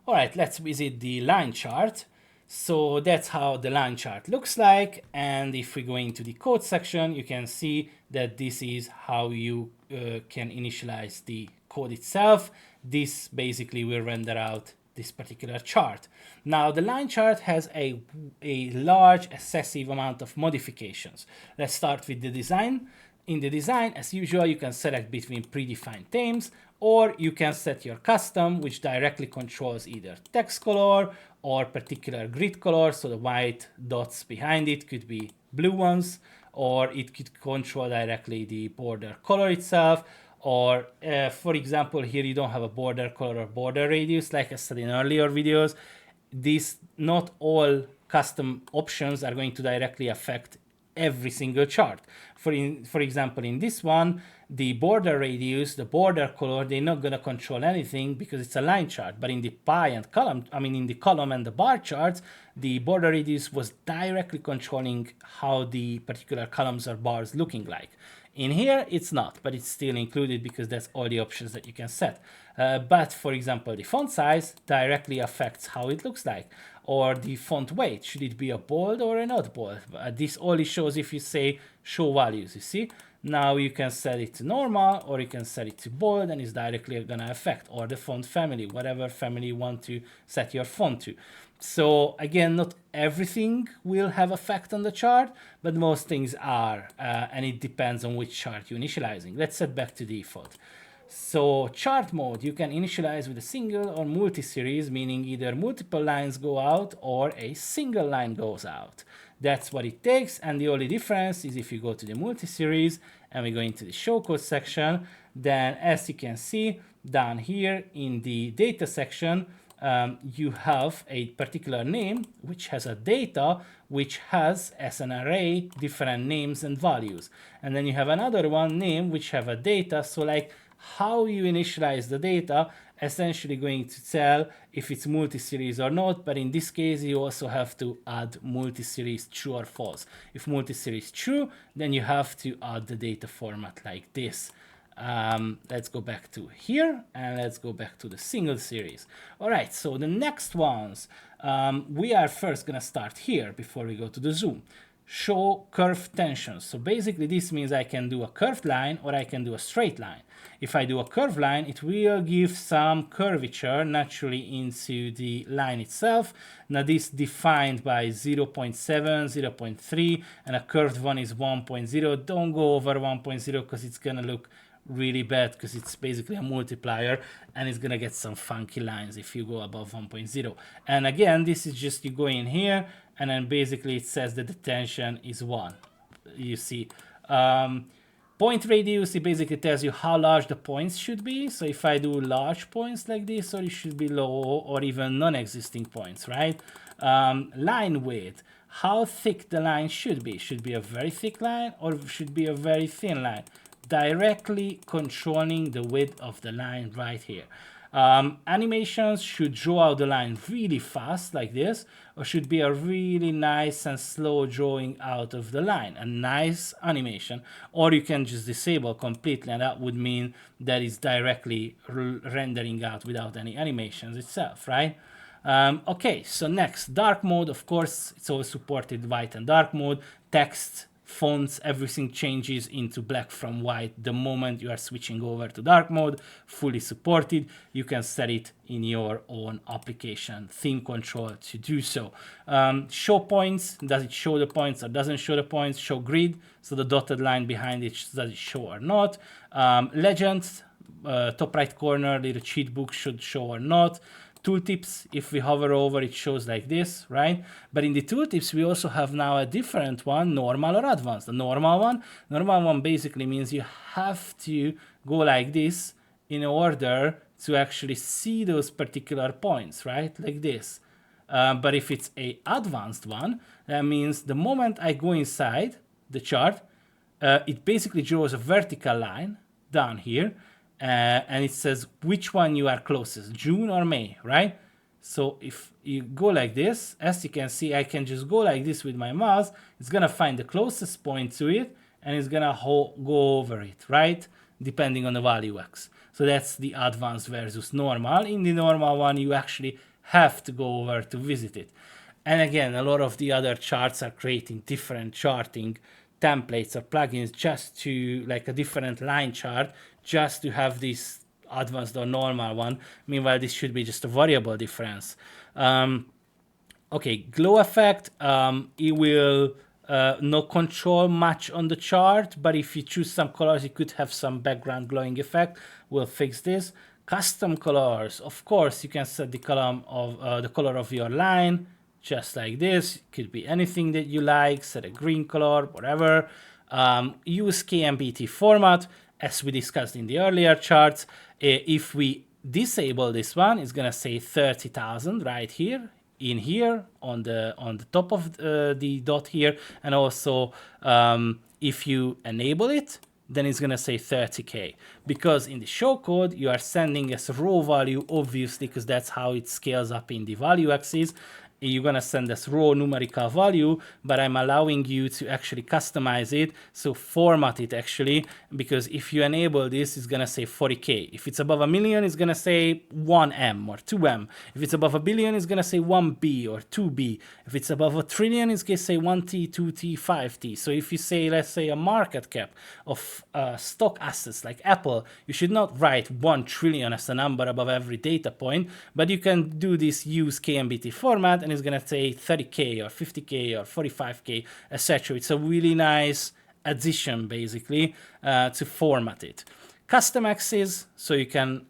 All right, let's visit the line chart. So that's how the line chart looks like. And if we go into the code section, you can see that this is how you can initialize the code itself. This basically will render out this particular chart. Now the line chart has a large excessive amount of modifications. Let's start with the design. In the design, as usual, you can select between predefined themes, or you can set your custom, which directly controls either textColor or particular grid color. So the white dots behind it could be blue ones, or it could control directly the border color itself. Or for example, here you don't have a border color or border radius, like I said in earlier videos. Not all custom options are going to directly affect every single chart. For example, in this one, the border radius, the border color, they're not going to control anything because it's a line chart. But in the pie and column, in the column and the bar charts, the border radius was directly controlling how the particular columns or bars looking like. In here, it's not, but it's still included because that's all the options that you can set. But for example, the font size directly affects how it looks like. Or the font weight, should it be a bold or a not bold? This only shows if you say show values, you see? Now you can set it to normal, or you can set it to bold, and it's directly gonna affect, or the font family, whatever family you want to set your font to. So again, not everything will have effect on the chart, but most things are, and it depends on which chart you're initializing. Let's set back to default. So chart mode, you can initialize with a single or multi-series, meaning either multiple lines go out or a single line goes out. That's what it takes, and the only difference is if you go to the multi-series and we go into the showcode section, then as you can see down here in the data section, you have a particular name which has a data which has as an array different names and values, and then you have another one name which have a data. So like how you initialize the data essentially going to tell if it's multi-series or not, but in this case you also have to add multi-series true or false. If multi-series true, then you have to add the data format like this. Let's go back to here and let's go back to the single series. All right, so the next ones, we are first gonna start here before we go to the zoom. Show curve tensions. So basically this means I can do a curved line or I can do a straight line. If I do a curved line, it will give some curvature naturally into the line itself. Now this defined by 0.7, 0.3, and a curved one is 1.0. Don't go over 1.0 because it's gonna look really bad because it's basically a multiplier and it's gonna get some funky lines if you go above 1.0. And again, this is just you go in here and then basically it says that the tension is 1. You see, point radius, it basically tells you how large the points should be. So if I do large points like this, or it should be low or even non-existing points, right? Line width, how thick the line should be. Should be a very thick line or should be a very thin line. Directly controlling the width of the line right here. Animations should draw out the line really fast like this, or should be a really nice and slow drawing out of the line, a nice animation, or you can just disable completely, and that would mean that it's directly rendering out without any animations itself, right? Okay, so next, dark mode. Of course, it's always supported white and dark mode. Text, fonts, everything changes into black from white the moment you are switching over to dark mode. Fully supported. You can set it in your own application theme control to do so. Show points, does it show the points or doesn't show the points? Show grid, so the dotted line behind it, does it show or not? Legends, top right corner, little cheat book should show or not. Tooltips, if we hover over, it shows like this, right? But in the tooltips, we also have now a different one, normal or advanced. The normal one basically means you have to go like this in order to actually see those particular points, right? Like this. But if it's a advanced one, that means the moment I go inside the chart, it basically draws a vertical line down here. And it says which one you are closest, June or May, right? So if you go like this, as you can see, I can just go like this with my mouse. It's gonna find the closest point to it and it's gonna go over it, right? Depending on the value x. So that's the advanced versus normal. In the normal one, you actually have to go over to visit it. And again, a lot of the other charts are creating different charting templates or plugins just to, like a different line chart, just to have this advanced or normal one. Meanwhile, this should be just a variable difference. Okay, glow effect, it will not control much on the chart, but if you choose some colors, you could have some background glowing effect. We'll fix this. Custom colors, of course, you can set the color of your line, just like this. It could be anything that you like, set a green color, whatever. Use KMBT format, as we discussed in the earlier charts. If we disable this one, it's gonna say 30,000 right here, in here on the top of the dot here, and also if you enable it, then it's gonna say 30k, because in the show code you are sending as a raw value, obviously, because that's how it scales up in the value axis. You're gonna send us raw numerical value, but I'm allowing you to actually customize it, so format it actually, because if you enable this, it's gonna say 40k. If it's above a million, it's gonna say 1M or 2M. If it's above a billion, it's gonna say 1B or 2B. If it's above a trillion, it's gonna say 1T, 2T, 5T. So if you say, let's say, a market cap of stock assets like Apple, you should not write 1 trillion as a number above every data point, but you can do this use KMBT format, and it's gonna say 30k or 50k or 45k, etc. It's a really nice addition basically to format it. Custom axis, so you can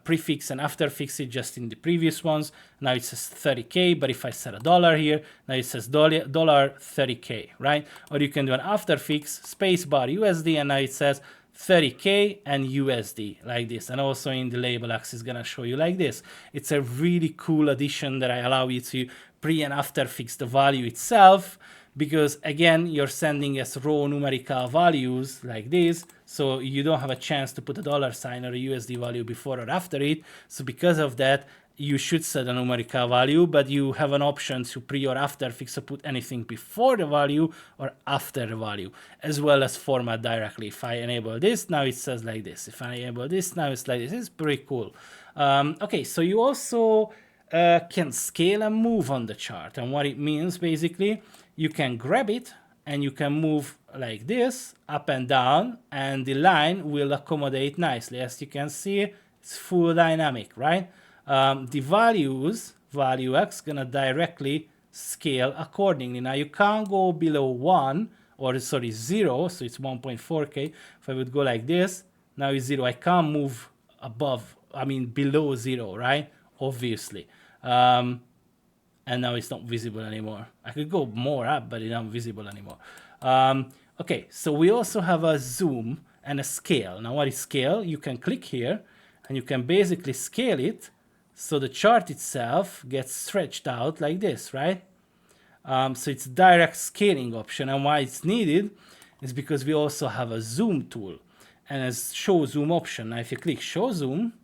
prefix and afterfix it just in the previous ones. Now it says 30k, but if I set a dollar here, now it says dollar 30k, right? Or you can do an afterfix spacebar USD, and now it says 30k and USD like this, and also in the label axis gonna show you like this. It's a really cool addition that I allow you to pre and after fix the value itself, because again, you're sending us raw numerical values like this, so you don't have a chance to put a dollar sign or a USD value before or after it. So because of that, you should set a numerical value, but you have an option to pre or after fix or put anything before the value or after the value, as well as format directly. If I enable this, now it says like this. If I enable this, now it's like this. It's pretty cool. Okay, so you also can scale and move on the chart. And what it means, basically, you can grab it and you can move like this, up and down, and the line will accommodate nicely. As you can see, it's full dynamic, right? The value X gonna directly scale accordingly. Now you can't go below 1, or sorry, 0, so it's 1.4k. If I would go like this, now it's 0. I can't move above, below 0, right? Obviously. And now it's not visible anymore. I could go more up, but it's not visible anymore. Okay, so we also have a zoom and a scale. Now what is scale? You can click here and you can basically scale it so the chart itself gets stretched out like this, right? So it's direct scaling option, and why it's needed is because we also have a zoom tool and a show zoom option. Now if you click show zoom,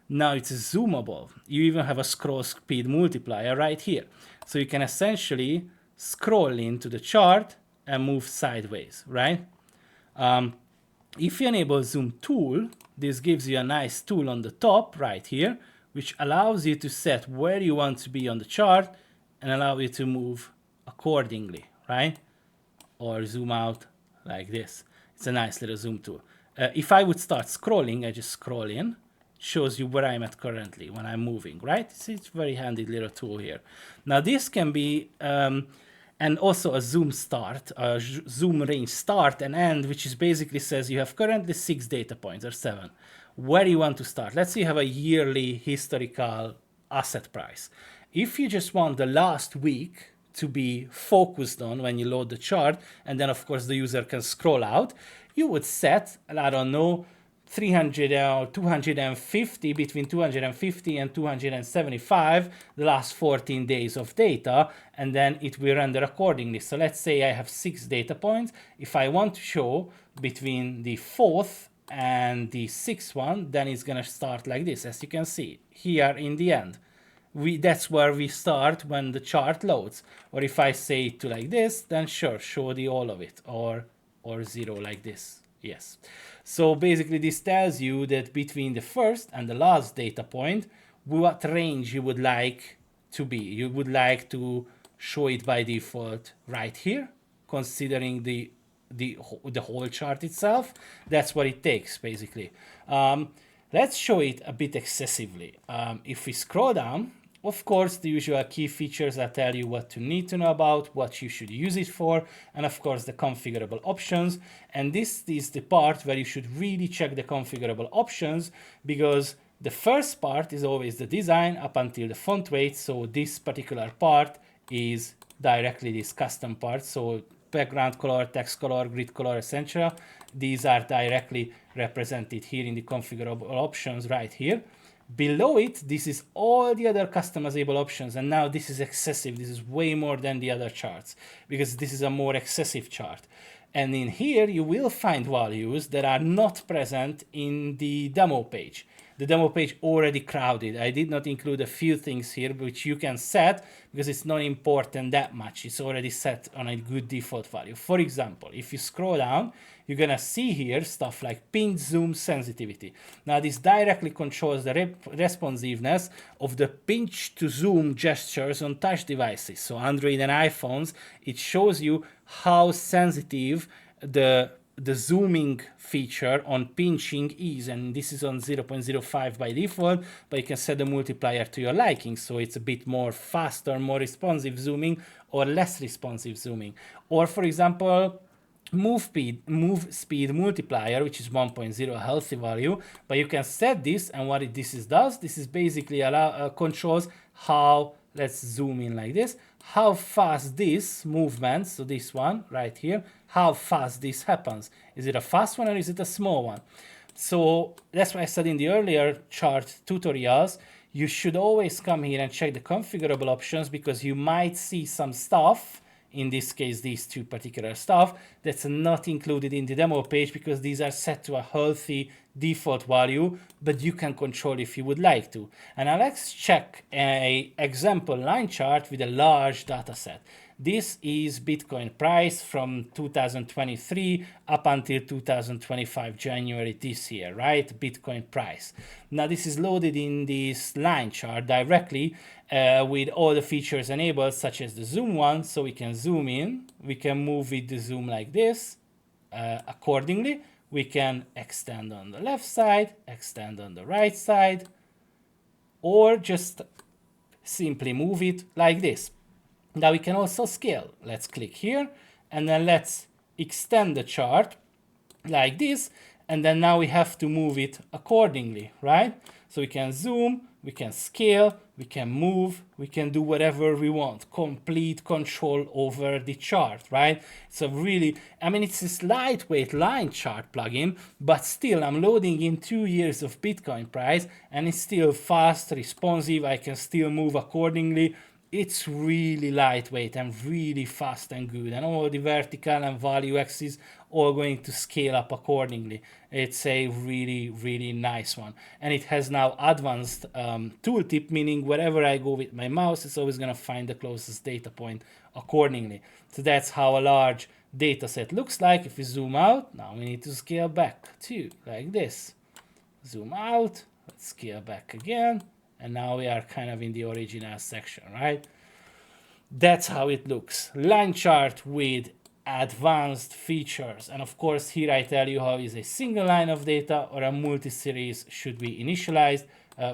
now it's zoomable. You even have a scroll speed multiplier right here. So you can essentially scroll into the chart and move sideways, right? If you enable zoom tool, this gives you a nice tool on the top right here, which allows you to set where you want to be on the chart and allow you to move accordingly, right? Or zoom out like this. It's a nice little zoom tool. If I would start scrolling, I just scroll in, shows you where I'm at currently when I'm moving, right? It's a very handy little tool here. Now this can be, and also a zoom start, a zoom range start and end, which is basically says you have currently 6 data points or 7. Where do you want to start? Let's say you have a yearly historical asset price. If you just want the last week to be focused on when you load the chart, and then of course the user can scroll out, you would set, I don't know, 300 or 250, between 250 and 275, the last 14 days of data, and then it will render accordingly. So let's say I have 6 data points. If I want to show between the 4th and the 6th one, then it's gonna start like this, as you can see here in the end. That's where we start when the chart loads. Or if I say to like this, then sure, show the all of it, or 0 like this. Yes. So basically this tells you that between the first and the last data point, what range you would like to be? You would like to show it by default right here, considering the whole chart itself. That's what it takes, basically. Let's show it a bit excessively. If we scroll down, of course, the usual key features that tell you what you need to know about, what you should use it for, and of course the configurable options. And this is the part where you should really check the configurable options, because the first part is always the design up until the font weight. So this particular part is directly this custom part. So background color, text color, grid color, etc. These are directly represented here in the configurable options right here. Below it, this is all the other customizable options, and now this is excessive. This is way more than the other charts, because this is a more excessive chart. And in here, you will find values that are not present in the demo page. The demo page already crowded. I did not include a few things here, which you can set because it's not important that much. It's already set on a good default value. For example, if you scroll down, you're gonna see here stuff like pinch zoom sensitivity. Now this directly controls the responsiveness of the pinch to zoom gestures on touch devices. So Android and iPhones, it shows you how sensitive the zooming feature on pinching is, and this is on 0.05 by default, but you can set the multiplier to your liking, so it's a bit more faster, more responsive zooming or less responsive zooming. Or for example, move speed multiplier, which is 1.0, a healthy value, but you can set this, and what this does, this is basically controls how, let's zoom in like this, how fast this movement, so this one right here, how fast this happens. Is it a fast one or is it a small one? So that's why I said in the earlier chart tutorials, you should always come here and check the configurable options, because you might see some stuff, in this case these two particular stuff, that's not included in the demo page because these are set to a healthy default value, but you can control if you would like to. And now let's check an example line chart with a large data set. This is Bitcoin price from 2023 up until 2025 January this year, right? Bitcoin price. Now this is loaded in this line chart directly with all the features enabled, such as the zoom one, so we can zoom in, we can move with the zoom like this accordingly. We can extend on the left side, extend on the right side, or just simply move it like this. Now we can also scale. Let's click here and then let's extend the chart like this, and then now we have to move it accordingly, right? So we can zoom, we can scale, we can move, we can do whatever we want. Complete control over the chart, right? So really, I mean, it's this lightweight line chart plugin, but still I'm loading in 2 years of Bitcoin price and it's still fast, responsive, I can still move accordingly. It's really lightweight and really fast and good, and all the vertical and value axes all going to scale up accordingly. It's a really, really nice one, and it has now advanced tooltip, meaning wherever I go with my mouse, it's always going to find the closest data point accordingly. So that's how a large data set looks like. If we zoom out, now we need to scale back too, like this. Zoom out, let's scale back again. And now we are kind of in the original section, right? That's how it looks. Line chart with advanced features. And of course, here I tell you how is a single line of data or a multi-series should be initialized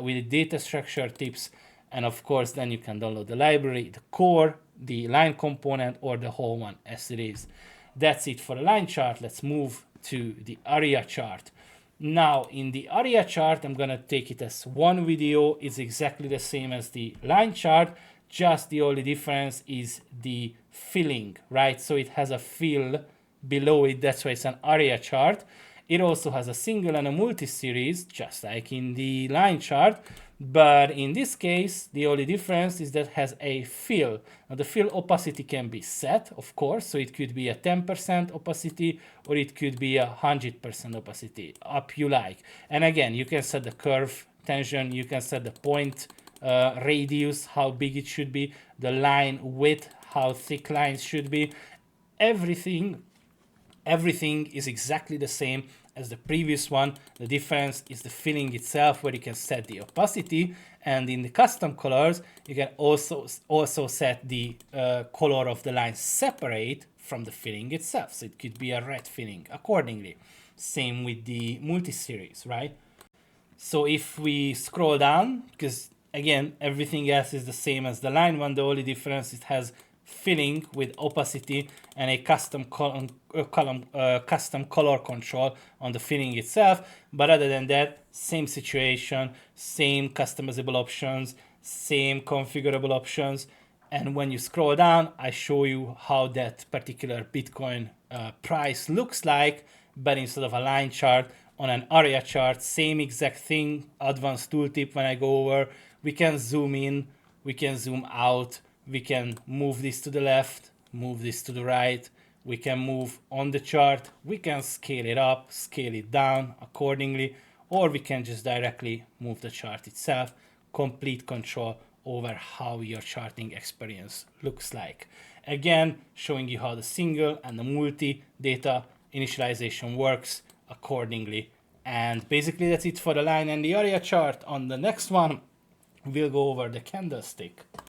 with data structure tips. And of course, then you can download the library, the core, the line component, or the whole one as it is. That's it for the line chart. Let's move to the area chart. Now in the area chart, I'm gonna take it as one video. It's exactly the same as the line chart, just the only difference is the filling, right? So it has a fill below it, that's why it's an area chart. It also has a single and a multi-series, just like in the line chart. But in this case, the only difference is that it has a fill. Now the fill opacity can be set, of course, so it could be a 10% opacity or it could be 100% opacity, up you like. And again, you can set the curve tension, you can set the point radius, how big it should be, the line width, how thick lines should be. Everything is exactly the same as the previous one. The difference is the filling itself, where you can set the opacity, and in the custom colors you can also set the color of the line separate from the filling itself. So it could be a red filling accordingly. Same with the multi-series, right? So if we scroll down, because again, everything else is the same as the line one, the only difference it has filling with opacity and a custom color control on the filling itself. But other than that, same situation, same customizable options, same configurable options. And when you scroll down, I show you how that particular Bitcoin price looks like, but instead of a line chart, on an area chart, same exact thing. Advanced tooltip when I go over, we can zoom in, we can zoom out, we can move this to the left, move this to the right, we can move on the chart, we can scale it up, scale it down accordingly, or we can just directly move the chart itself. Complete control over how your charting experience looks like. Again, showing you how the single and the multi data initialization works accordingly. And basically that's it for the line and the area chart. On the next one, we'll go over the candlestick.